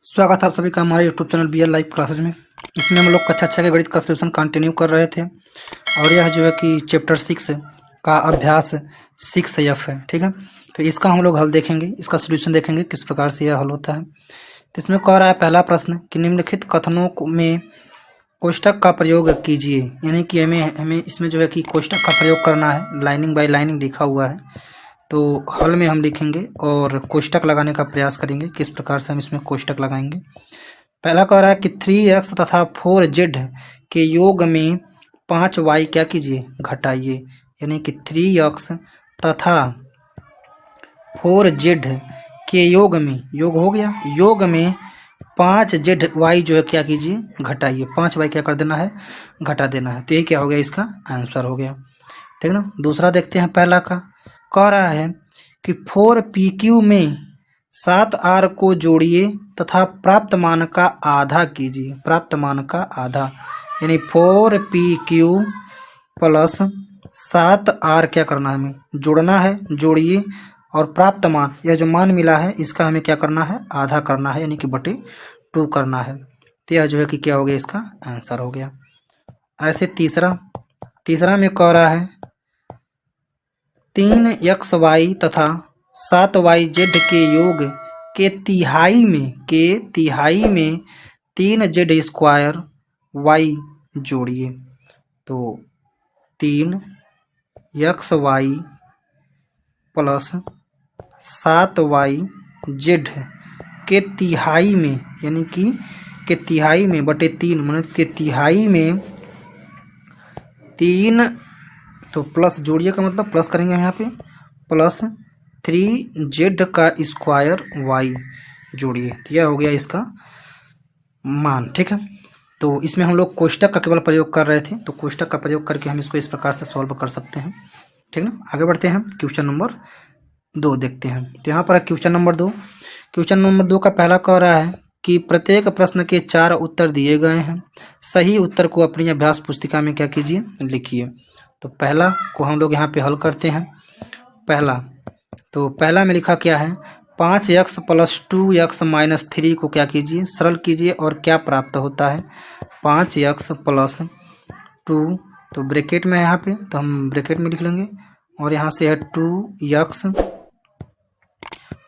स्वागत है आप सभी का हमारे YouTube channel B L live classes में। इसमें हम लोग कक्षा 6 के गणित का सोल्यूशन कंटिन्यू कर रहे थे और यह जो है कि चैप्टर 6 का अभ्यास 6F है। ठीक है, तो इसका हम लोग हल देखेंगे, इसका सोल्यूशन देखेंगे किस प्रकार से यह हल होता है। तो इसमें कह रहा है पहला प्रश्न कि निम्नलिखित कथनों में कोष्टक का प्रयोग कीजिए, यानी कि हमें इसमें जो है कि कोष्टक का प्रयोग करना है। लाइनिंग बाय लाइनिंग लिखा हुआ है, तो हल में हम लिखेंगे और कोष्टक लगाने का प्रयास करेंगे किस प्रकार से हम इसमें कोष्टक लगाएंगे। पहला कह रहा है कि 3x तथा 4z के योग में 5y क्या कीजिए, घटाइए, यानी कि 3x तथा 4z के योग में, योग हो गया, योग में 5zy जो है क्या कीजिए, घटाइए। 5y क्या कर देना है, घटा देना है। तो ये क्या हो गया, इसका आंसर हो गया। ठीक ना। दूसरा देखते हैं, पहला का कह रहा है कि 4pq में 7r को जोड़िए तथा प्राप्त मान का आधा कीजिए। प्राप्त मान का आधा, यानी 4pq प्लस 7r क्या करना है, हमें जोड़ना है, जोड़िए, और प्राप्त मान, यह जो मान मिला है इसका हमें क्या करना है, आधा करना है, यानी कि बटे 2 करना है। तो यह जो है कि क्या हो गया, इसका आंसर हो गया। ऐसे तीसरा में कह रहा है 3xy तथा 7yz के योग के तिहाई में 3z स्क्वायर y जोड़िए। तो 3xy प्लस 7yz के तिहाई में, यानी कि के तिहाई में बटे 3, माने के तिहाई में 3, तो प्लस जोड़िए का मतलब प्लस करेंगे हम यहाँ पे, प्लस 3z का स्क्वायर y जोड़िए। तो यह हो गया इसका मान। ठीक है, तो इसमें हम लोग कोष्टक का केवल प्रयोग कर रहे थे, तो कोष्टक का प्रयोग करके हम इसको इस प्रकार से सॉल्व कर सकते हैं। ठीक ना। आगे बढ़ते हैं, क्वेश्चन नंबर 2 देखते हैं। तो यहाँ पर है क्वेश्चन नंबर 2। क्वेश्चन नंबर 2 का पहला कह रहा है कि प्रत्येक प्रश्न के 4 उत्तर दिए गए हैं, सही उत्तर को अपनी अभ्यास पुस्तिका में क्या कीजिए, लिखिए। तो पहला को हम लोग यहाँ पे हल करते हैं। पहला में लिखा क्या है, 5x प्लस 2x माइनस 3 को क्या कीजिए, सरल कीजिए, और क्या प्राप्त होता है, 5x प्लस 2, तो ब्रैकेट में है यहाँ पे, तो हम ब्रैकेट में लिख लेंगे, और यहाँ से है 2x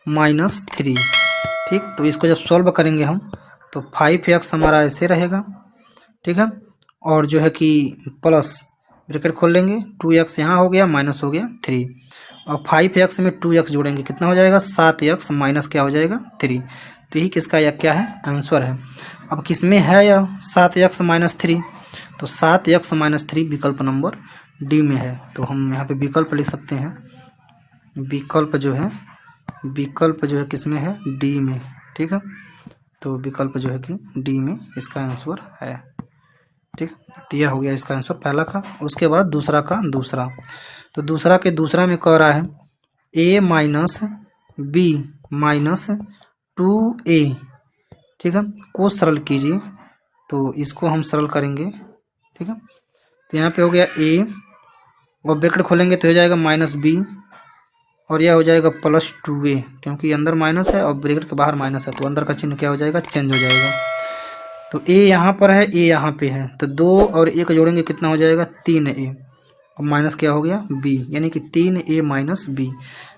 माइनस 3। ठीक, तो इसको जब सॉल्व करेंगे हम तो 5x हमारा ऐसे रहेगा। ठीक है, और जो है कि प्लस ब्रैकेट खोल लेंगे, 2x यहाँ हो गया, माइनस हो गया 3, और 5x में 2x जोड़ेंगे, कितना हो जाएगा, 7x माइनस क्या हो जाएगा, 3। तो यही किसका या क्या है, आंसर है। अब किसमें है यह 7x माइनस 3, तो 7x माइनस 3 विकल्प नंबर डी में है। तो हम यहाँ पे विकल्प लिख सकते हैं, विकल्प जो है किसमें है, डी में। ठीक है, तो विकल्प जो है कि डी में इसका आंसर है। ठीक, तो यह हो गया इसका आंसर पहला का। उसके बाद दूसरा तो दूसरा में कह रहा है a minus B minus 2a, ठीक है, को सरल कीजिए। तो इसको हम सरल करेंगे। ठीक है, तो यहाँ पे हो गया a, और ब्रैकेट खोलेंगे तो हो जाएगा माइनस बी, और यह हो जाएगा प्लस 2a, क्योंकि अंदर माइनस है और ब्रैकेट के बाहर माइनस है, तो अंदर का चिन्ह क्या हो जाएगा, चेंज हो जाएगा। तो a यहाँ पर है, a यहाँ पे है, तो 2 और 1 जोड़ेंगे, कितना हो जाएगा, 3a, और माइनस क्या हो गया, b, यानी कि 3a माइनस b।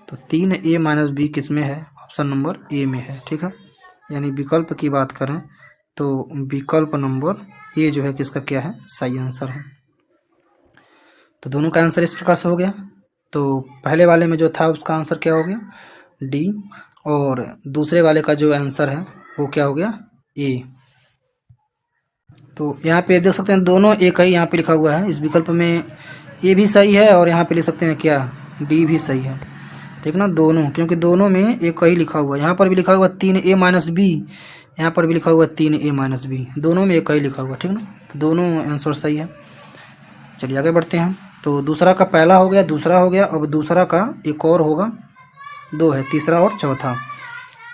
तो 3a माइनस b किस में है, ऑप्शन नंबर a में है। ठीक है, यानी विकल्प की बात करें तो विकल्प नंबर ए जो है किसका क्या है, सही आंसर है। तो दोनों का आंसर इस प्रकार से हो गया। तो पहले वाले में जो था उसका आंसर क्या हो गया, डी, और दूसरे वाले का जो आंसर है वो क्या हो गया, ए। तो यहाँ पे देख सकते हैं दोनों एक ही यहाँ पे लिखा हुआ है, इस विकल्प में ए भी सही है, और यहाँ पे लिख सकते हैं क्या, डी भी सही है। ठीक ना, दोनों, क्योंकि दोनों में एक ही लिखा हुआ है। यहाँ पर भी लिखा हुआ 3a माइनस बी, यहाँ पर भी लिखा हुआ 3a माइनस बी, दोनों में एक ही लिखा हुआ। ठीक ना, तो दोनों आंसर सही है। चलिए आगे बढ़ते हैं। तो दूसरा का पहला हो गया, दूसरा हो गया, अब दूसरा का एक और होगा, 2 है, तीसरा और चौथा।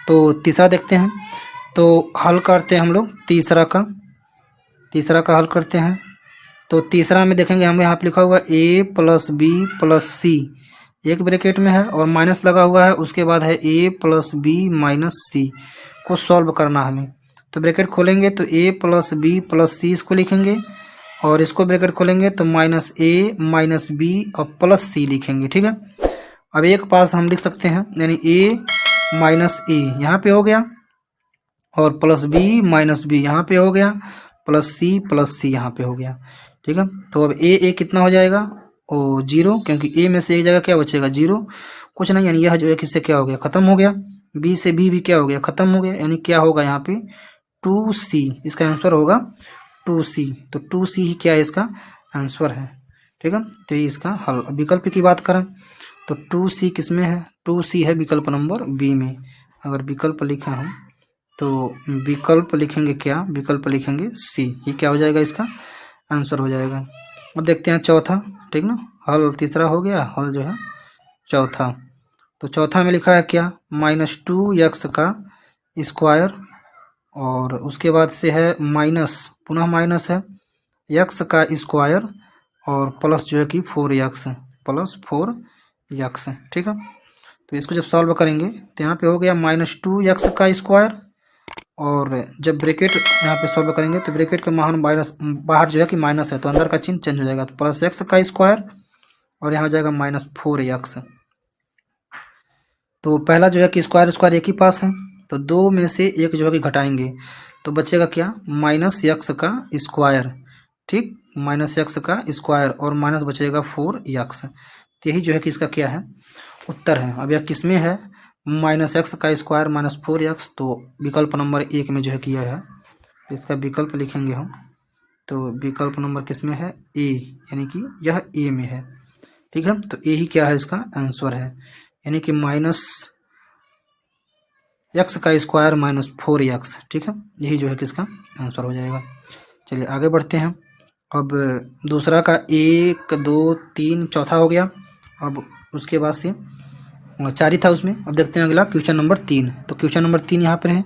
तो तीसरा देखते हैं, तो हल करते हैं हम लोग तीसरा का हल करते हैं। तो तीसरा में देखेंगे हम यहाँ पे लिखा हुआ a प्लस बी प्लस सी, एक ब्रैकेट में है और माइनस लगा हुआ है, उसके बाद है a प्लस बी माइनस सी। को सॉल्व करना हमें। तो ब्रैकेट खोलेंगे तो a प्लस बी प्लस सी इसको लिखेंगे, और इसको ब्रैकेट खोलेंगे तो माइनस ए माइनस बी और प्लस सी लिखेंगे। ठीक है, अब एक पास हम लिख सकते हैं, यानी a माइनस ए यहाँ पे हो गया, और प्लस बी माइनस बी यहाँ पे हो गया, प्लस सी यहाँ पे हो गया। ठीक है, तो अब ए कितना हो जाएगा, ओ 0, क्योंकि ए में से एक जगह क्या बचेगा 0, कुछ नहीं, यानी यह जो है किससे क्या हो गया, खत्म हो गया। बी से बी भी क्या हो गया, खत्म हो गया, यानी क्या होगा यहाँ पे 2c, इसका आंसर होगा 2c। तो 2c ही क्या है, इसका आंसर है। ठीक है, तो ये इसका हल। विकल्प की बात करें तो 2c किस में है, 2c है विकल्प नंबर बी में। अगर विकल्प लिखा हम तो विकल्प लिखेंगे क्या, विकल्प लिखेंगे सी, ये क्या हो जाएगा, इसका आंसर हो जाएगा। अब देखते हैं चौथा। ठीक ना, हल तीसरा हो गया, हल जो है चौथा। तो चौथा में लिखा है क्या, -2x का स्क्वायर, और उसके बाद से है माइनस, पुनः माइनस है x का स्क्वायर, और प्लस जो है कि 4x प्लस 4x। ठीक है, तो इसको जब सॉल्व करेंगे तो यहाँ पे हो गया -2x का स्क्वायर, और जब ब्रैकेट यहाँ पे सॉल्व करेंगे तो ब्रैकेट के मान माइनस, बाहर जो है कि माइनस है तो अंदर का चिन्ह चेंज हो जाएगा, तो प्लस x का स्क्वायर, और यहाँ हो जाएगा -4x। तो पहला जो है कि स्क्वायर एक ही पास है, तो दो में से एक जो है कि घटाएंगे तो बचेगा क्या, -x का स्क्वायर। ठीक, -x का स्क्वायर और माइनस बचेगा 4x। तो यही जो है कि इसका क्या है, उत्तर है। अब यह किस में है, -x का स्क्वायर -4x, तो विकल्प नंबर 1 में जो है कि यह है। तो इसका विकल्प लिखेंगे हम, तो विकल्प नंबर किस में है, ए, यानी कि यह ए में है। ठीक है, तो ए ही क्या है, इसका आंसर है, यानी कि -x का स्क्वायर -4x। ठीक है, यही जो है कि इसका आंसर हो जाएगा। चलिए आगे बढ़ते हैं। अब दूसरा का 1 2 3 चौथा हो गया। अब उसके बाद से 4 ही था उसमें। अब देखते हैं अगला क्वेश्चन नंबर 3। तो क्वेश्चन नंबर 3 यहाँ पर है।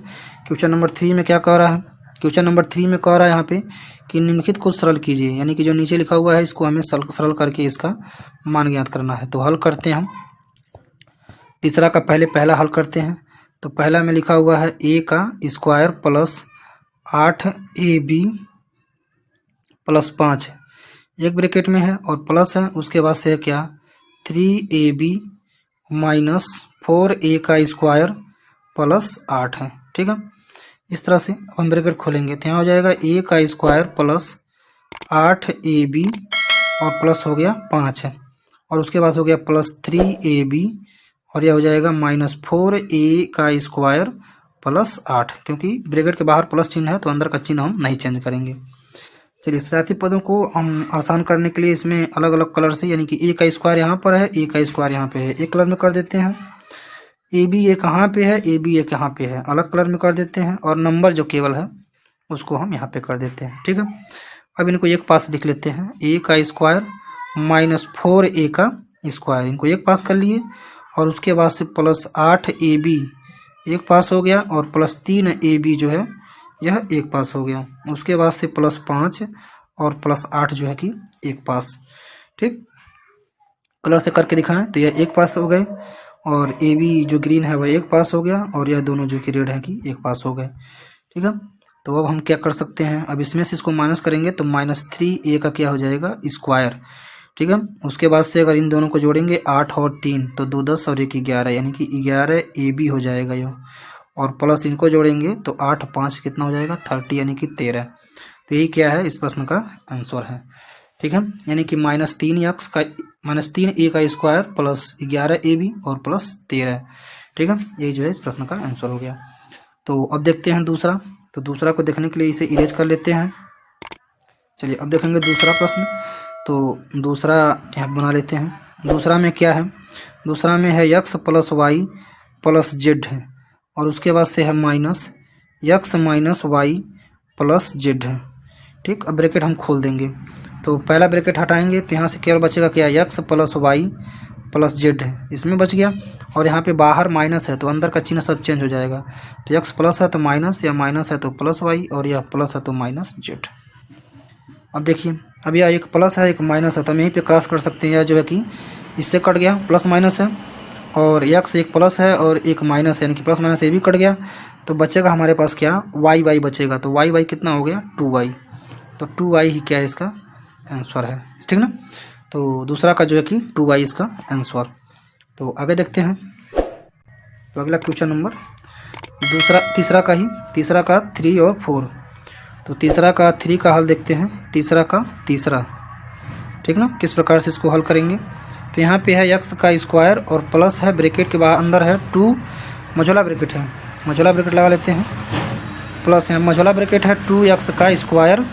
क्वेश्चन नंबर 3 में क्या कह रहा है, क्वेश्चन नंबर 3 में कह रहा है यहाँ पे कि निम्नलिखित को सरल कीजिए, यानी कि जो नीचे लिखा हुआ है इसको हमें सरल करके इसका मान ज्ञात करना है। तो हल करते हैं हम, तीसरा का पहला हल करते हैं। तो पहला में लिखा हुआ है a का स्क्वायर प्लस 8ab प्लस 5, एक ब्रैकेट में है और प्लस है, उसके बाद से क्या 3ab माइनस 4a का स्क्वायर प्लस 8 है। ठीक है, इस तरह से हम ब्रैकेट खोलेंगे तो यहाँ हो जाएगा a का स्क्वायर प्लस 8ab और प्लस हो गया 5 है, और उसके बाद हो गया प्लस 3ab, और यह हो जाएगा -4a का स्क्वायर प्लस 8, क्योंकि ब्रैकेट के बाहर प्लस चिन्ह है तो अंदर का चिन्ह हम नहीं चेंज करेंगे। चलिए साथी पदों को हम आसान करने के लिए इसमें अलग अलग कलर से, यानी कि a का स्क्वायर यहाँ पर है, a का स्क्वायर यहाँ पे है, एक कलर में कर देते हैं। ए बी एक कहाँ पे है, ए बी एक यहाँ पे है, अलग कलर में कर देते हैं, और नंबर जो केवल है उसको हम यहाँ पे कर देते हैं। ठीक है, अब इनको एक पास लिख लेते हैं, a का स्क्वायर -4a का स्क्वायर, इनको एक पास कर लिए, और उसके बाद से प्लस 8ab एक पास हो गया, और प्लस 3ab जो है यह एक पास हो गया, उसके बाद से प्लस 5 और प्लस 8 जो है कि एक पास। ठीक, कलर से करके दिखाएं तो यह एक पास हो गए, और ए बी जो ग्रीन है वह एक पास हो गया, और यह दोनों जो कि रेड है कि एक पास हो गए। ठीक है, तो अब हम क्या कर सकते हैं, अब इसमें से इसको माइनस करेंगे तो -3a का क्या हो जाएगा स्क्वायर। ठीक है, उसके बाद से अगर इन दोनों को जोड़ेंगे 8 और 3 तो 2 10 और 1 11, यानी कि 11ab हो जाएगा यह, और प्लस इनको जोड़ेंगे तो 8 5 कितना हो जाएगा 30, यानी कि 13। तो यही क्या है इस प्रश्न का आंसर है। ठीक है, यानी कि -3a का स्क्वायर प्लस 11ab और प्लस 13। ठीक है, यही जो है इस प्रश्न का आंसर हो गया। तो अब देखते हैं दूसरा। तो दूसरा को देखने के लिए इसे इरेज कर लेते हैं। चलिए अब देखेंगे दूसरा प्रश्न। तो दूसरा यहाँ बना लेते हैं। दूसरा में क्या है, दूसरा में है x plus Y plus Z है, और उसके बाद से है minus x minus Y plus Z है। ठीक, अब ब्रैकेट हम खोल देंगे तो पहला ब्रैकेट हटाएंगे तो यहाँ से केवल बचेगा क्या, x plus Y plus Z है, इसमें बच गया, और यहाँ पे बाहर माइनस है तो अंदर का चिन्ह सब चेंज हो जाएगा। तो x प्लस है तो माइनस, या माइनस है तो प्लस वाई, और यह प्लस है तो माइनस जेड। अब देखिए, अब यह एक प्लस है एक माइनस है, तो हम यहीं पे क्रॉस कर सकते हैं, यह जो है कि इससे कट गया, प्लस माइनस है, और x एक प्लस है और एक माइनस है, यानी कि प्लस माइनस ये भी कट गया, तो बचेगा हमारे पास क्या, वाई वाई बचेगा। तो वाई वाई कितना हो गया, 2y। तो 2y ही क्या है इसका आंसर है, ठीक ना। तो दूसरा का जो है कि 2y इसका आंसर। तो आगे देखते हैं। तो अगला क्वेश्चन नंबर तीसरा का 3 और 4। तो तीसरा का 3 का हल देखते हैं, तीसरा का तीसरा, ठीक ना, किस प्रकार से इसको हल करेंगे। तो यहाँ पे है x का स्क्वायर और प्लस है, ब्रैकेट के बाहर अंदर है 2, मझोला ब्रैकेट है, मझोला ब्रैकेट लगा लेते हैं, प्लस है मझोला ब्रैकेट है 2x का स्क्वायर।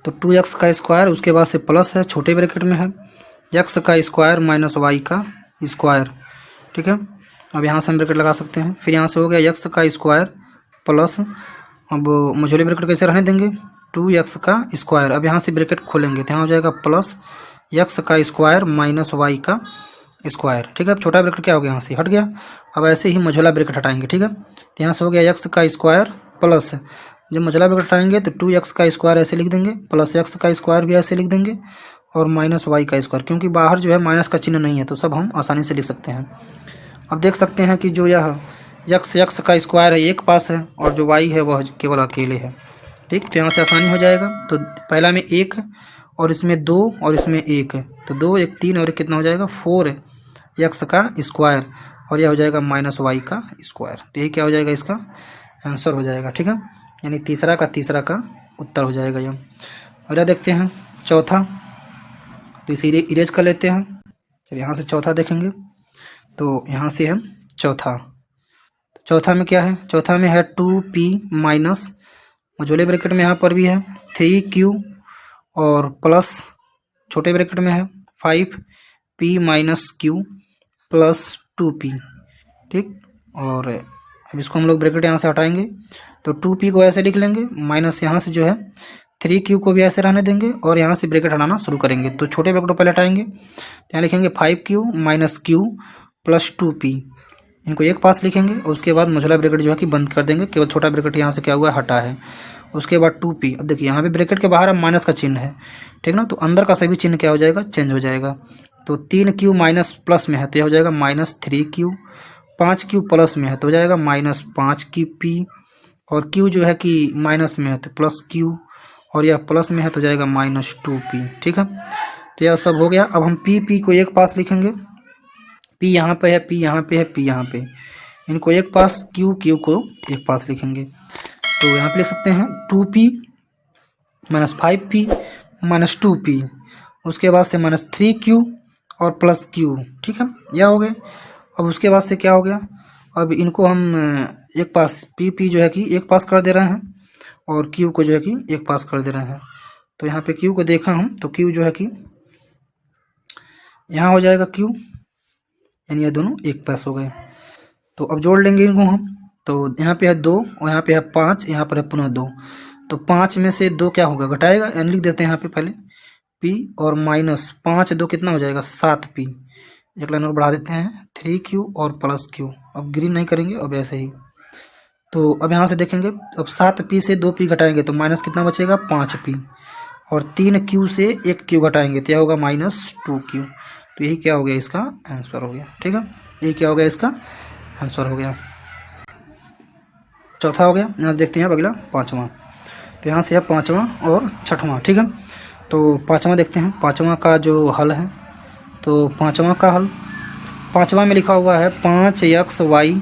तो 2x का स्क्वायर, उसके बाद से प्लस है, छोटे ब्रैकेट में है x का स्क्वायर माइनस y का स्क्वायर, ठीक है। अब यहाँ से हम ब्रैकेट लगा सकते हैं। फिर यहाँ से हो गया x का स्क्वायर प्लस, अब मझोले ब्रैकेट कैसे रहने देंगे, 2x का स्क्वायर। अब यहाँ से ब्रैकेट खोलेंगे तो यहाँ हो जाएगा प्लस x का स्क्वायर माइनस y का स्क्वायर, ठीक है। अब छोटा ब्रैकेट क्या हो गया, यहाँ से हट गया। अब ऐसे ही मझोला ब्रैकेट हटाएंगे, ठीक है। तो यहाँ से हो गया x का स्क्वायर प्लस, जब मझोला ब्रैकेट हटाएंगे तो 2x का स्क्वायर ऐसे लिख देंगे, प्लस x का स्क्वायर भी ऐसे लिख देंगे, और माइनस y का स्क्वायर, क्योंकि बाहर जो है माइनस का चिन्ह नहीं है तो सब हम आसानी से लिख सकते हैं। अब देख सकते हैं कि जो यह x का स्क्वायर है एक पास है, और जो y है वह केवल अकेले है, ठीक। तो यहाँ से आसानी हो जाएगा। तो पहला में 1 और इसमें 2 और इसमें 1, तो 2 1 3 और कितना हो जाएगा 4 x का स्क्वायर, और यह हो जाएगा माइनस y का स्क्वायर। तो यही क्या हो जाएगा, इसका आंसर हो जाएगा, ठीक है। यानी तीसरा का उत्तर हो जाएगा यह। और यह देखते हैं चौथा। तो इसे इरेज कर लेते हैं। चलिए यहाँ से चौथा देखेंगे। तो यहाँ से हम चौथा में क्या है, चौथा में है 2p माइनस, मझोले ब्रैकेट में यहाँ पर भी है 3q, और प्लस छोटे ब्रैकेट में है 5p minus q plus 2p, ठीक। और अब इसको हम लोग ब्रैकेट यहाँ से हटाएंगे तो 2p को ऐसे लिख लेंगे, माइनस यहाँ से जो है 3q को भी ऐसे रहने देंगे, और यहाँ से ब्रैकेट हटाना शुरू करेंगे। तो छोटे ब्रैकेट को पहले हटाएंगे, यहाँ लिखेंगे 5q minus q plus 2p, इनको एक पास लिखेंगे, और उसके बाद मझोला ब्रैकेट जो है कि बंद कर देंगे, केवल छोटा ब्रैकेट यहाँ से क्या हुआ हटा है। उसके बाद 2p, अब देखिए यहाँ पे ब्रैकेट के बाहर अब माइनस का चिन्ह है, ठीक ना, तो अंदर का सभी चिन्ह क्या हो जाएगा, चेंज हो जाएगा। तो 3q माइनस प्लस में है तो यह हो जाएगा माइनस 3q, 5q प्लस में है तो हो जाएगा माइनस 5p, और q जो है कि माइनस में है तो प्लस q, और यह प्लस में है तो जाएगा माइनस 2p, ठीक है। तो यह सब हो गया। अब हम p को एक पास लिखेंगे, p यहाँ पे है, p यहाँ पे है, p यहाँ पे, इनको एक पास, q को एक पास लिखेंगे। तो यहाँ पे लिख सकते हैं 2p minus 5p minus 2p, उसके बाद से माइनस 3q और प्लस q, ठीक है, यह हो गए। अब उसके बाद से क्या हो गया, अब इनको हम एक पास p जो है कि एक पास कर दे रहे हैं, और q को जो है कि एक पास कर दे रहे हैं। तो यहाँ पे q को देखा हम तो q जो है कि यहाँ हो जाएगा q, यानी ये दोनों एक पास हो गए। तो अब जोड़ लेंगे इनको हम। तो यहाँ पे है 2 और यहाँ पे है 5, यहाँ पर है पुनः 2। तो 5 में से 2 क्या होगा, घटाएगा, यानी लिख देते हैं यहाँ पे पहले p, और माइनस 5 2 कितना हो जाएगा 7p, एक लाइन और बढ़ा देते हैं 3q और प्लस q। अब ग्रीन नहीं करेंगे, अब ऐसे ही। तो अब यहाँ से देखेंगे, अब 7p से 2p घटाएंगे तो माइनस कितना बचेगा 5p, और 3q से 1q घटाएंगे तो यह होगा माइनस 2q। तो यही क्या हो गया, इसका आंसर हो गया, ठीक है। यही क्या हो गया, इसका आंसर हो गया। चौथा हो गया। यहाँ देखते हैं अब अगला पाँचवा। तो यहाँ से है पाँचवा और छठवां, ठीक है। तो पाँचवा देखते हैं, पाँचवा का जो हल है। तो पाँचवा का हल, पाँचवा में लिखा हुआ है 5xy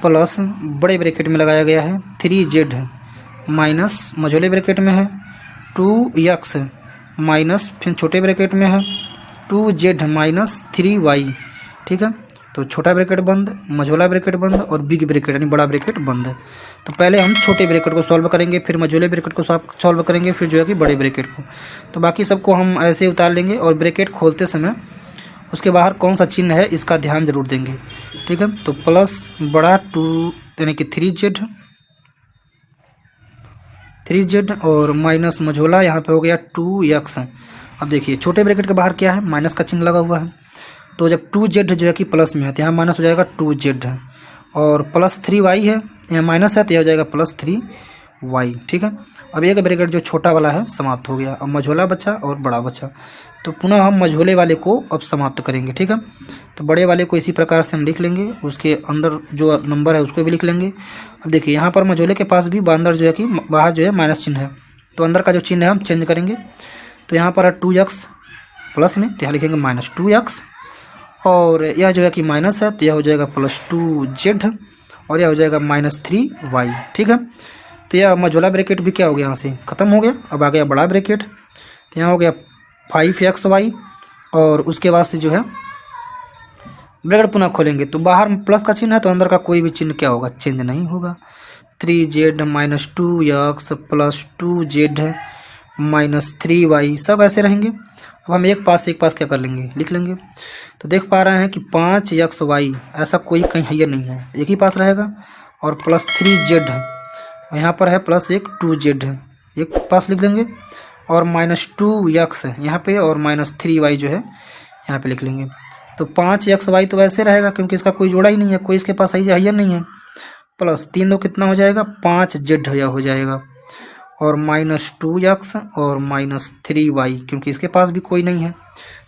प्लस, बड़े ब्रैकेट में लगाया गया है 3z माइनस, मझोले ब्रैकेट में है 2x माइनस, फिर छोटे ब्रैकेट में है 2z माइनस 3y, ठीक है। तो छोटा ब्रैकेट बंद, मझोला ब्रैकेट बंद, और बिग ब्रैकेट यानी बड़ा ब्रैकेट बंद। तो पहले हम छोटे ब्रैकेट को सॉल्व करेंगे, फिर मझोले ब्रैकेट को सॉल्व करेंगे, फिर जो है कि बड़े ब्रैकेट को। तो बाकी सबको हम ऐसे उतार लेंगे, और ब्रैकेट खोलते समय उसके बाहर कौन सा चिन्ह है इसका ध्यान जरूर देंगे, ठीक है। तो प्लस बड़ा 2 यानी कि 3z और माइनस मझोला यहाँ पे हो गया 2x। अब देखिए छोटे ब्रैकेट के बाहर क्या है, माइनस का चिन्ह लगा हुआ है। तो जब 2z जो है कि प्लस में है तो यहाँ माइनस हो जाएगा 2z, और प्लस 3y है, यहाँ माइनस है तो यह हो जाएगा प्लस 3 वाई। ठीक है, अब एक ब्रैकेट जो छोटा वाला है समाप्त हो गया, अब मझोला बचा और बड़ा बचा, तो पुनः हम मझोले वाले को अब समाप्त करेंगे। ठीक है, तो बड़े वाले को इसी प्रकार से हम लिख लेंगे, उसके अंदर जो नंबर है उसको भी लिख लेंगे। अब देखिए यहाँ पर मझोले के पास भी अंदर जो है कि बाहर जो है माइनस चिन्ह है, तो अंदर का जो चिन्ह है हम चेंज करेंगे। तो यहाँ पर है 2x प्लस में, तो यहाँ लिखेंगे -2x, और यह जो है कि माइनस है तो यह हो जाएगा +2z, और यह हो जाएगा -3y। ठीक है, तो यह मझोला ब्रैकेट भी क्या हो गया, यहाँ से ख़त्म हो गया। अब आ गया बड़ा ब्रैकेट, तो यहाँ हो गया 5xy, और उसके बाद से जो है ब्रैकेट पुनः खोलेंगे तो बाहर प्लस का चिन्ह है तो अंदर का कोई भी चिन्ह क्या होगा, चेंज नहीं होगा। 3z - 2x + 2z -3y सब ऐसे रहेंगे। अब हम एक पास क्या कर लेंगे, लिख लेंगे। तो देख पा रहे हैं कि 5xy ऐसा कोई कहीं है नहीं है, एक ही पास रहेगा, और +3z यहाँ पर है, प्लस एक 2z है, एक पास लिख लेंगे, और -2x यहाँ पे, और -3y जो है यहाँ पे लिख लेंगे। तो 5xy तो वैसे रहेगा क्योंकि इसका कोई जोड़ा ही नहीं है, कोई इसके पास हाइयर नहीं है, प्लस 3 दो कितना हो जाएगा, 5z हो जाएगा, और -2x और -3y क्योंकि इसके पास भी कोई नहीं है,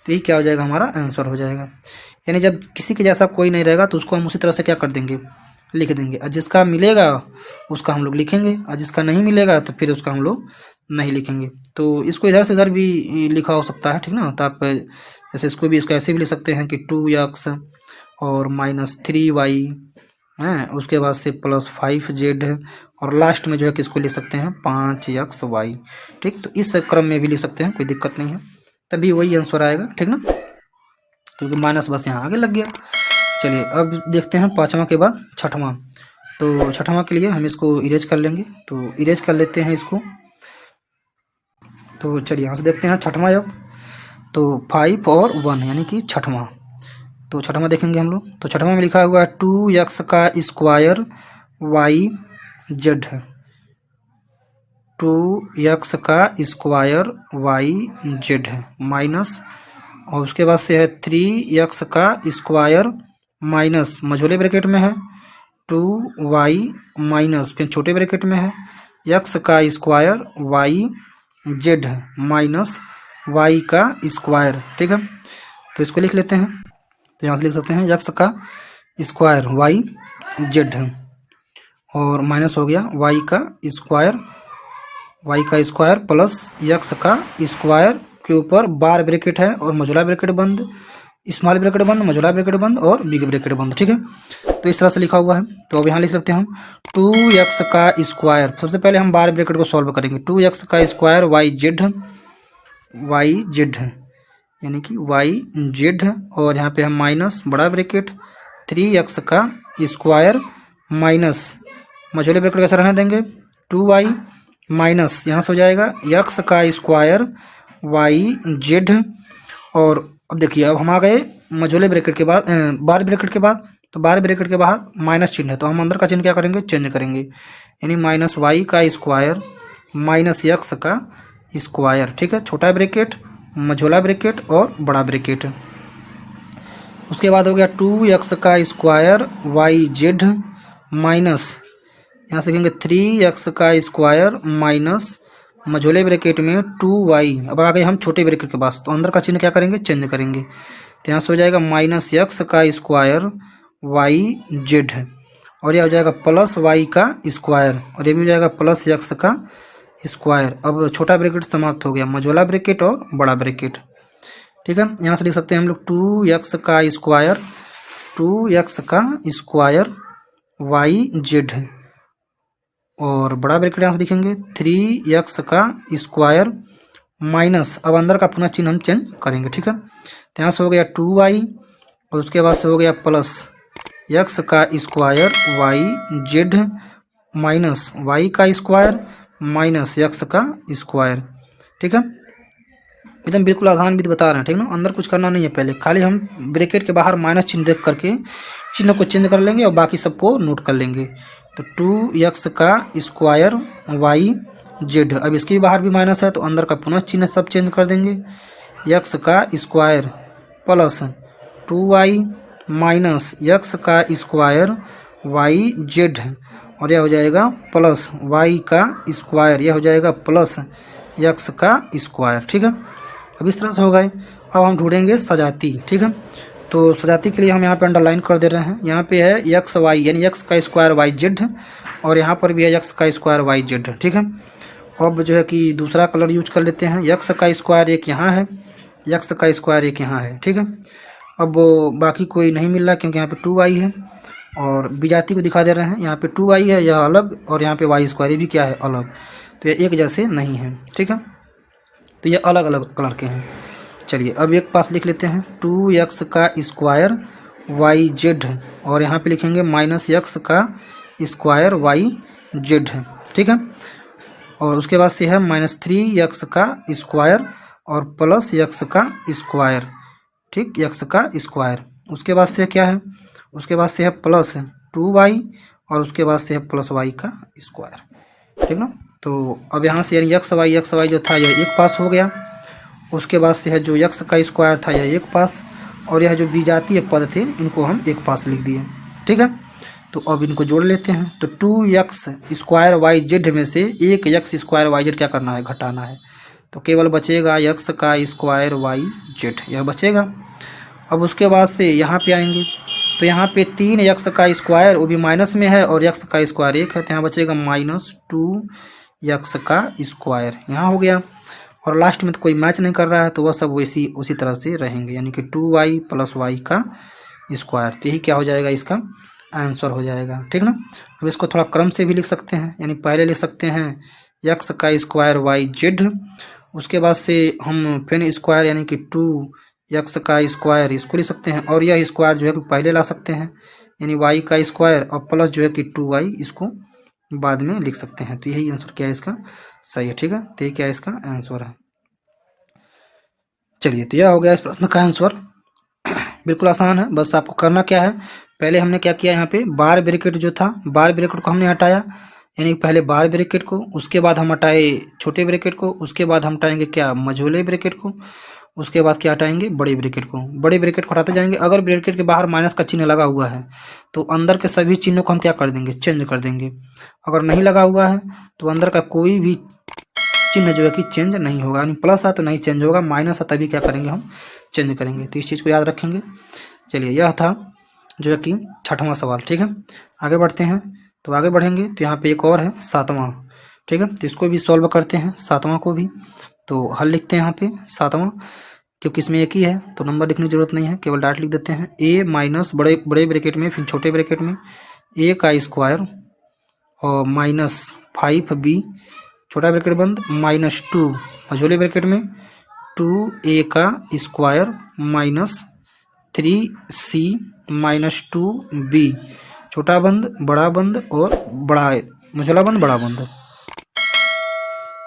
तो ये क्या हो जाएगा, हमारा आंसर हो जाएगा। यानी जब किसी के जैसा कोई नहीं रहेगा तो उसको हम उसी तरह से क्या कर देंगे, लिख देंगे, और जिसका मिलेगा उसका हम लोग लिखेंगे, और जिसका नहीं मिलेगा तो फिर उसका हम लोग नहीं लिखेंगे। तो इसको इधर से इधर भी लिखा हो सकता है, ठीक ना। तो आप जैसे इसको भी, इसको ऐसे भी लिख सकते हैं कि 2x और -3y हैं, उसके बाद से +5z, और लास्ट में जो है किसको लिख सकते हैं, 5xy। ठीक, तो इस क्रम में भी लिख सकते हैं, कोई दिक्कत नहीं है, तभी वही आंसर आएगा, ठीक ना, क्योंकि माइनस बस यहाँ आगे लग गया। चलिए अब देखते हैं पाँचवा के बाद छठवां। तो छठवां के लिए हम इसको इरेज कर लेंगे, तो इरेज कर लेते हैं इसको। तो चलिए यहाँ से देखते हैं छठवां। अब तो 5 और 1 यानी कि छठवां। तो छठवां देखेंगे हम लोग। तो छठवां में लिखा हुआ है 2x का स्क्वायर वाई जेड है, 2x का स्क्वायर वाई जेड है, माइनस, और उसके बाद से है 3x का स्क्वायर माइनस, मझोले ब्रैकेट में है 2y माइनस, फिर छोटे ब्रैकेट में है x का स्क्वायर वाई जेड है, माइनस y का स्क्वायर। ठीक है, तो इसको लिख लेते हैं। तो यहाँ से लिख सकते हैं x का स्क्वायर वाई जेड है, और माइनस हो गया y का स्क्वायर प्लस x का स्क्वायर के ऊपर बार ब्रैकेट है और मझोला ब्रैकेट बंद, स्मॉल ब्रैकेट बंद, मझोला ब्रैकेट बंद और बिग ब्रैकेट बंद। ठीक है, तो इस तरह से लिखा हुआ है। तो अब यहाँ लिख सकते हैं हम 2x का स्क्वायर, सबसे पहले हम बार ब्रैकेट को सॉल्व करेंगे। 2x का स्क्वायर वाई जेड है, यानी कि वाई जेड है, और यहाँ पे हम माइनस बड़ा ब्रैकेट 3x का स्क्वायर माइनस, मझोले ब्रैकेट कैसे रहने देंगे 2y माइनस, यहाँ से हो जाएगा x का स्क्वायर वाई जेड। और अब देखिए अब हम आ गए मझोले ब्रैकेट के बाद बार ब्रैकेट के बाद, तो बार ब्रैकेट के बाद माइनस चिन्ह है, तो हम अंदर का चिन्ह क्या करेंगे, चेंज करेंगे, यानी -y का स्क्वायर माइनस x का स्क्वायर। ठीक है, छोटा ब्रैकेट, मझोला ब्रैकेट और बड़ा ब्रैकेट। उसके बाद हो गया 2x का स्क्वायर वाई जेड माइनस, यहाँ से लिखेंगे 3x का स्क्वायर माइनस, मझोले ब्रैकेट में 2y। अब आ गए हम छोटे ब्रैकेट के पास, तो अंदर का चिन्ह क्या करेंगे, चेंज करेंगे, तो यहाँ से हो जाएगा -x का स्क्वायर वाई जेड है, और यह हो जाएगा +y का स्क्वायर, और ये भी हो जाएगा +x का स्क्वायर। अब छोटा ब्रैकेट समाप्त हो गया, मझोला ब्रैकेट और बड़ा ब्रैकेट। ठीक है, यहाँ से लिख सकते हैं हम लोग 2x का स्क्वायर वाई जेड है, और बड़ा ब्रैकेट यहाँ से लिखेंगे 3x का स्क्वायर माइनस, अब अंदर का पुनः चिन्ह हम चेंज करेंगे। ठीक है, तो यहाँ से हो गया 2y, और उसके बाद से हो गया प्लस x का square Y Z minus y का स्क्वायर माइनस x का स्क्वायर। ठीक है, एकदम बिल्कुल आसान विधि बता रहे हैं, ठीक ना। अंदर कुछ करना नहीं है, पहले खाली हम ब्रैकेट के बाहर माइनस चिन्ह देख करके चिन्ह को चेंज कर लेंगे और बाकी सबको नोट कर लेंगे। तो 2x का स्क्वायर वाई जेड, अब इसके बाहर भी माइनस है तो अंदर का पुनः चिन्ह सब चेंज कर देंगे, x का square plus 2y minus x का स्क्वायर वाई जेड, और यह हो जाएगा प्लस वाई का स्क्वायर, यह हो जाएगा प्लस एक्स का स्क्वायर। ठीक है, अब इस तरह से हो गए। अब हम ढूंढेंगे सजाती। ठीक है, तो सजाती के लिए हम यहाँ पे अंडरलाइन कर दे रहे हैं। यहाँ पे है एक्स वाई यानी एक्स का स्क्वायर वाई जेड, और यहाँ पर भी है एक्स का स्क्वायर वाई जेड। ठीक है, अब जो है कि दूसरा कलर यूज कर लेते हैं। एक्स का स्क्वायर एक यहाँ है, एक्स का स्क्वायर एक यहाँ है। ठीक है, अब वो बाकी कोई नहीं मिल रहा क्योंकि यहाँ पे 2y है, और विजाती को दिखा दे रहे हैं। यहाँ पे 2y है, यह अलग, और यहाँ पे वाई स्क्वायर ये भी क्या है, अलग, तो ये एक जैसे नहीं है। ठीक है, तो ये अलग अलग कलर के हैं। चलिए अब एक पास लिख लेते हैं 2x का स्क्वायर वाई जेड, और यहाँ पे लिखेंगे माइनस एक्स का स्क्वायर वाई जेड। ठीक है, और उसके बाद से है -3x का स्क्वायर और प्लस एक्स का स्क्वायर। ठीक, एक्स का स्क्वायर। उसके बाद से क्या है, उसके बाद से है प्लस 2y, और उसके बाद से है प्लस y का स्क्वायर। ठीक ना, तो अब यहाँ से यानी एक्स वाई जो था यह एक पास हो गया। उसके बाद से है जो एक्स का स्क्वायर था यह एक पास, और यह जो बीजातीय पद थे इनको हम एक पास लिख दिए। ठीक है, तो अब इनको जोड़ लेते हैं। तो 2x स्क्वायर वाई जेड में से एक एक्स स्क्वायर वाई जेड क्या करना है, घटाना है। तो केवल बचेगा एक्स का स्क्वायर वाई जेड, यह बचेगा। अब उसके बाद से यहाँ पे आएंगे, तो यहाँ पे 3x का स्क्वायर वो भी माइनस में है, और x का स्क्वायर एक है, तो यहाँ बचेगा -2x का स्क्वायर, यहाँ हो गया। और लास्ट में तो कोई मैच नहीं कर रहा है, तो वह सब वैसी उसी तरह से रहेंगे, यानी कि 2y प्लस वाई का स्क्वायर। तो यही क्या हो जाएगा, इसका आंसर हो जाएगा। ठीक ना, अब इसको थोड़ा क्रम से भी लिख सकते हैं, यानी पहले लिख सकते हैं एक्स का स्क्वायर वाई जेड, उसके बाद से हम फिर स्क्वायर यानी कि 2x का स्क्वायर इसको लिख सकते हैं, और यह स्क्वायर जो है कि पहले ला सकते हैं, यानी y का स्क्वायर, और प्लस जो है कि 2y इसको बाद में लिख सकते हैं। तो यही आंसर क्या है इसका, सही है। ठीक है, तो ये क्या है इसका आंसर है। चलिए, तो यह हो गया इस प्रश्न का आंसर। बिल्कुल आसान है, बस आपको करना क्या है, पहले हमने क्या किया, यहाँ पे बार ब्रैकेट जो था, बार ब्रैकेट को हमने हटाया, यानी पहले बार ब्रैकेट को, उसके बाद हम हटाए छोटे ब्रैकेट को, उसके बाद हम हटाएंगे क्या, मझोले ब्रैकेट को, उसके बाद क्या हटाएंगे, बड़े ब्रैकेट को। बड़े ब्रैकेट को हटाते जाएंगे। अगर ब्रैकेट के बाहर माइनस का चिन्ह लगा हुआ है तो अंदर के सभी चिन्हों को हम क्या कर देंगे, चेंज कर देंगे। अगर नहीं लगा हुआ है तो अंदर का कोई भी चिन्ह जो है कि चेंज नहीं होगा, यानी प्लस है तो नहीं चेंज होगा, माइनस है तभी क्या करेंगे, हम चेंज करेंगे। तो इस चीज़ को याद रखेंगे। चलिए, यह था जो है कि 6वां सवाल। ठीक है, आगे बढ़ते हैं। तो आगे बढ़ेंगे तो यहाँ पे एक और है 7वां। ठीक है, तो इसको भी सॉल्व करते हैं, 7वां को भी। तो हल लिखते हैं यहाँ पे 7वां, क्योंकि इसमें एक ही है तो नंबर लिखने की जरूरत नहीं है, केवल डायरेक्ट लिख देते हैं। a माइनस बड़े ब्रैकेट में, फिर छोटे ब्रैकेट में a का स्क्वायर और -5b छोटा ब्रैकेट बंद, -2 मझोले ब्रैकेट में 2a का स्क्वायर -3c -2b छोटा बंद बड़ा बंद और बड़ा मझोला बंद बड़ा बंद।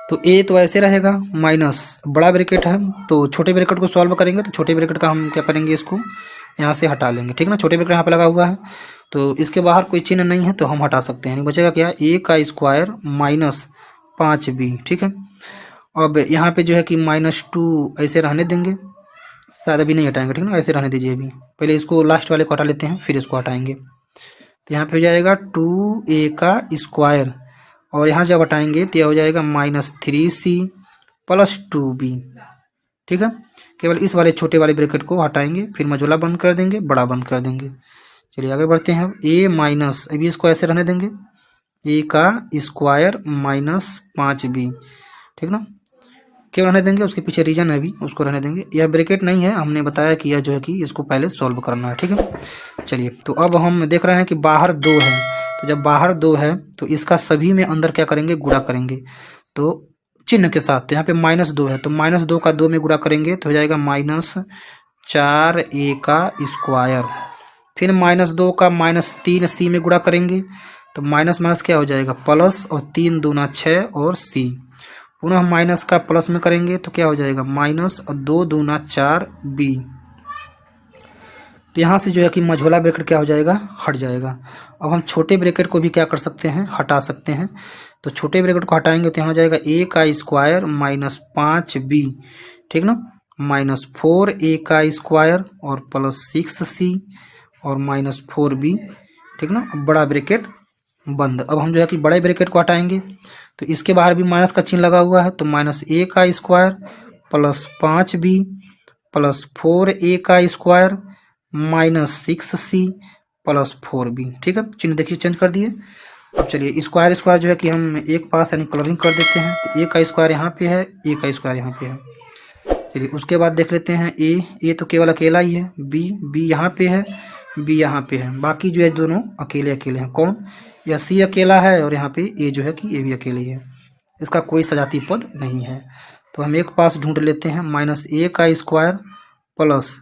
तो a तो ऐसे रहेगा, माइनस बड़ा ब्रैकेट है तो छोटे ब्रैकेट को सॉल्व करेंगे, तो छोटे ब्रैकेट का हम क्या करेंगे, इसको यहाँ से हटा लेंगे। ठीक ना, छोटे ब्रैकेट यहाँ पे लगा हुआ है तो इसके बाहर कोई चिन्ह नहीं है तो हम हटा सकते हैं। बचेगा क्या, a का स्क्वायर -5b। ठीक है, अब यहाँ पे जो है कि -2 ऐसे रहने देंगे, शायद अभी नहीं हटाएंगे। ठीक ना, ऐसे रहने दीजिए, अभी पहले इसको लास्ट वाले को हटा लेते हैं फिर इसको हटाएंगे। तो यहाँ पे हो जाएगा 2a का स्क्वायर, और यहाँ जब हटाएंगे तो यह हो जाएगा -3c + 2b। ठीक है, केवल इस वाले छोटे वाले ब्रैकेट को हटाएंगे, फिर मझोला बंद कर देंगे, बड़ा बंद कर देंगे। चलिए आगे बढ़ते हैं। a माइनस, अभी इसको ऐसे रहने देंगे, a का स्क्वायर -5b। ठीक ना, क्यों रहने देंगे, उसके पीछे रीजन है, अभी उसको रहने देंगे। यह ब्रैकेट नहीं है, हमने बताया कि यह जो है कि इसको पहले सॉल्व करना है। ठीक है, चलिए, तो अब हम देख रहे हैं कि बाहर 2 है, तो जब बाहर 2 है तो इसका सभी में अंदर क्या करेंगे, गुणा करेंगे, तो चिन्ह के साथ। तो यहाँ पे -2 है तो -2 का 2 में गुणा करेंगे तो हो जाएगा -4a का स्क्वायर, फिर -2 का -3c में गुणा करेंगे तो माइनस माइनस क्या हो जाएगा, प्लस, और 3 दूना 6 और c, पुनः माइनस का प्लस में करेंगे तो क्या हो जाएगा, माइनस, और 2 दूना 4b। तो यहाँ से जो है कि मझोला ब्रैकेट क्या हो जाएगा, हट जाएगा। अब हम छोटे ब्रैकेट को भी क्या कर सकते हैं, हटा सकते हैं। तो छोटे ब्रैकेट को हटाएंगे तो यहाँ हो जाएगा a का स्क्वायर -5b। ठीक ना, -4a का स्क्वायर और +6c और -4b। ठीक ना, बड़ा ब्रैकेट बंद। अब हम जो है कि बड़े ब्रैकेट को हटाएंगे तो इसके बाहर भी माइनस का चिन्ह लगा हुआ है, तो -a का square plus 5b plus 4a का स्क्वायर -6c प्लस 4b। ठीक है, चिन्ह देखिए चेंज कर दिए। अब चलिए स्क्वायर स्क्वायर जो है कि हम एक पास यानी कलरिंग कर देते हैं, तो a का स्क्वायर यहाँ पे है, a का स्क्वायर यहाँ पे है। चलिए उसके बाद देख लेते हैं ए तो केवल अकेला ही है, बी यहाँ पे है, बी यहाँ पे है, बाकी जो है दोनों अकेले अकेले हैं। कौन? यह सी अकेला है और यहाँ पे ए जो है कि ए भी अकेले ही है, इसका कोई सजातीय पद नहीं है। तो हम एक पास ढूंढ लेते हैं, -a का स्क्वायर प्लस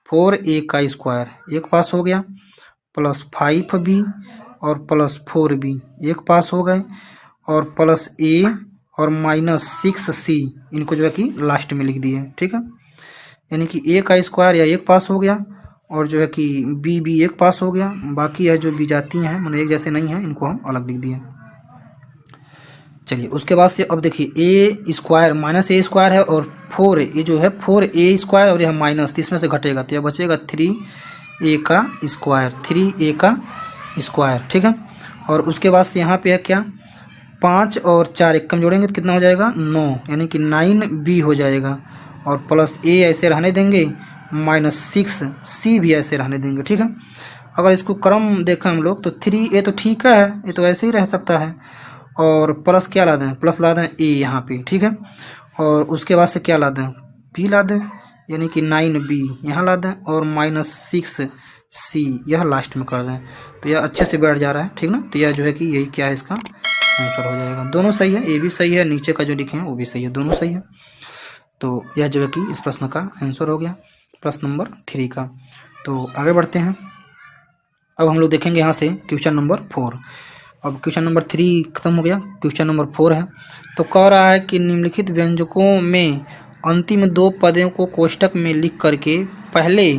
4a का स्क्वायर एक पास हो गया, प्लस 5b और प्लस 4b एक पास हो गए, और प्लस a और -6c इनको जो है कि लास्ट में लिख दिए। ठीक है, यानी कि a का स्क्वायर या एक पास हो गया और जो है कि b एक पास हो गया, बाकी है जो विजातीय हैं मतलब एक जैसे नहीं है, इनको हम अलग लिख दिए। चलिए उसके बाद से अब देखिए a स्क्वायर -a स्क्वायर है और 4 ये जो है 4a स्क्वायर और यह माइनस, तो इसमें से घटेगा तो यह बचेगा 3a का स्क्वायर, 3a का स्क्वायर। ठीक है, और उसके बाद से यहाँ पे है क्या, 5 और 4 एक कम जोड़ेंगे तो कितना हो जाएगा 9, यानी कि 9b हो जाएगा, और प्लस a ऐसे रहने देंगे, -6c भी ऐसे रहने देंगे। ठीक है, अगर इसको क्रम देखें हम लोग तो 3a तो ठीक है, ये तो ऐसे ही रह सकता है, और प्लस क्या ला दें, प्लस ला दें a यहाँ पे। ठीक है, और उसके बाद से क्या ला दें, b ला दें, यानी कि 9b यहाँ ला दें, और -6c यह लास्ट में कर दें, तो यह अच्छे से बैठ जा रहा है। ठीक ना, तो यह जो है कि यही क्या है इसका आंसर हो जाएगा। दोनों सही है, ए भी सही है, नीचे का जो लिखे हैं वो भी सही है, दोनों सही है। तो यह जो है कि इस प्रश्न का आंसर हो गया, प्रश्न नंबर 3 का। तो आगे बढ़ते हैं, अब हम लोग देखेंगे यहाँ से क्वेश्चन नंबर 4। अब क्वेश्चन नंबर 3 खत्म हो गया, क्वेश्चन नंबर 4 है। तो कह रहा है कि निम्नलिखित व्यंजकों में अंतिम 2 पदों को कोष्टक में लिख करके पहले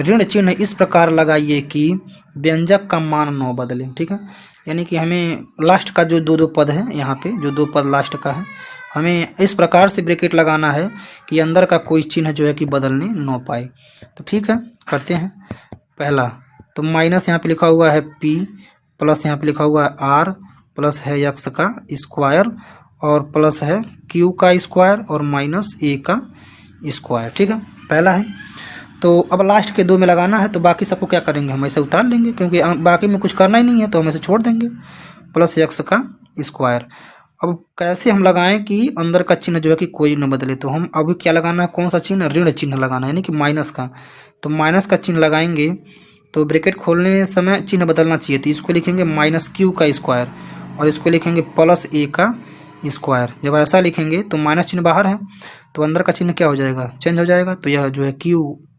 ऋण चिन्ह इस प्रकार लगाइए कि व्यंजक का मान 9 बदले। ठीक है, यानी कि हमें लास्ट का जो 2 पद है, यहाँ पे जो 2 पद लास्ट का है, हमें इस प्रकार से ब्रैकेट लगाना है कि अंदर का कोई चिन्ह जो है कि बदलने न पाए। तो ठीक है, करते हैं। पहला तो माइनस यहाँ पे लिखा हुआ है p, प्लस यहाँ पे लिखा हुआ है r, प्लस है x का स्क्वायर, और प्लस है q का स्क्वायर, और -a का स्क्वायर। ठीक है, पहला है। तो अब लास्ट के 2 में लगाना है, तो बाकी सबको क्या करेंगे, हम ऐसे उतार लेंगे क्योंकि बाकी में कुछ करना ही नहीं है, तो हम ऐसे छोड़ देंगे, प्लस x का स्क्वायर। अब कैसे हम लगाएं कि अंदर का चिन्ह जो है कि कोई न बदले, तो हम अभी क्या लगाना है, कौन सा चिन्ह, ऋण चिन्ह लगाना है, यानी कि माइनस का। तो माइनस का चिन्ह लगाएंगे तो ब्रैकेट खोलने समय चिन्ह बदलना चाहिए, तो इसको लिखेंगे -q का स्क्वायर और इसको लिखेंगे +a का स्क्वायर। जब ऐसा लिखेंगे तो माइनस चिन्ह बाहर है, तो अंदर का चिन्ह क्या हो जाएगा, चेंज हो जाएगा। तो यह जो है q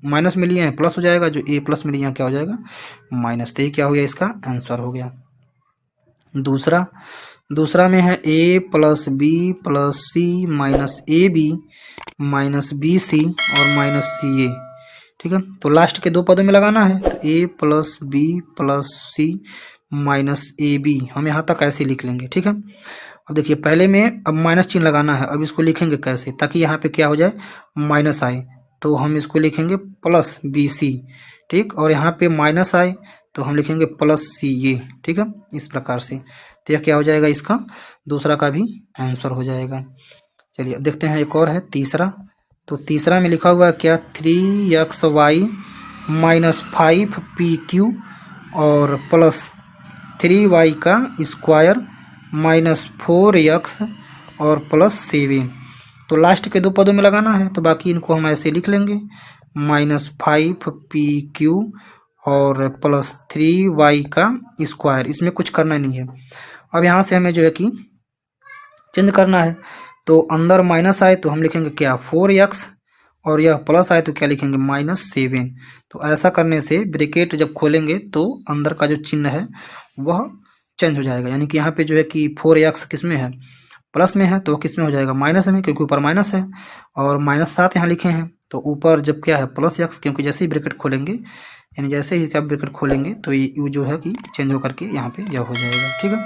माइनस में लिए हैं प्लस हो जाएगा, जो a प्लस में लिए हैं क्या हो जाएगा माइनस। तो ये क्या हो गया, इसका आंसर हो गया। दूसरा में है a plus B plus C minus A B minus B C और माइनस सी ए। ठीक है, तो लास्ट के 2 पदों में लगाना है, तो a plus B plus C minus A B हम यहाँ तक ऐसे लिख लेंगे। ठीक है, अब देखिए पहले में अब माइनस चिन्ह लगाना है, अब इसको लिखेंगे कैसे ताकि यहाँ पे क्या हो जाए माइनस आए, तो हम इसको लिखेंगे प्लस बी सी। ठीक, और यहाँ पे माइनस आए तो हम लिखेंगे प्लस सी ए। ठीक है, इस प्रकार से, तो यह क्या हो जाएगा, इसका दूसरा का भी आंसर हो जाएगा। चलिए देखते हैं, एक और है तीसरा। तो तीसरा में लिखा हुआ है क्या, 3xy माइनस 5pq और प्लस 3y का स्क्वायर माइनस 4x और प्लस 7। तो लास्ट के 2 पदों में लगाना है, तो बाकी इनको हम ऐसे लिख लेंगे, -5pq और प्लस 3y का स्क्वायर। इसमें कुछ करना नहीं है। अब यहाँ से हमें जो है कि चेंज करना है, तो अंदर माइनस आए तो हम लिखेंगे क्या 4x, और यह प्लस आए तो क्या लिखेंगे -7। तो ऐसा करने से ब्रैकेट जब खोलेंगे तो अंदर का जो चिन्ह है वह चेंज हो जाएगा, यानी कि यहाँ पे जो है कि 4x किस में है, प्लस में है, तो किस में हो जाएगा माइनस में, क्योंकि ऊपर माइनस है, और -7 यहाँ लिखे हैं, तो ऊपर जब क्या है प्लस x, क्योंकि जैसे ही ब्रैकेट खोलेंगे, यानी जैसे ही क्या ब्रैकेट खोलेंगे तो ये जो है कि चेंज होकर के यहाँ पे यह हो जाएगा। ठीक है,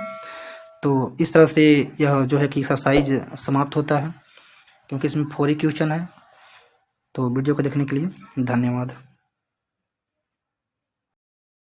तो इस तरह से यह जो है कि एक्सरसाइज समाप्त होता है, क्योंकि इसमें 4 ही क्वेश्चन है। तो वीडियो को देखने के लिए धन्यवाद।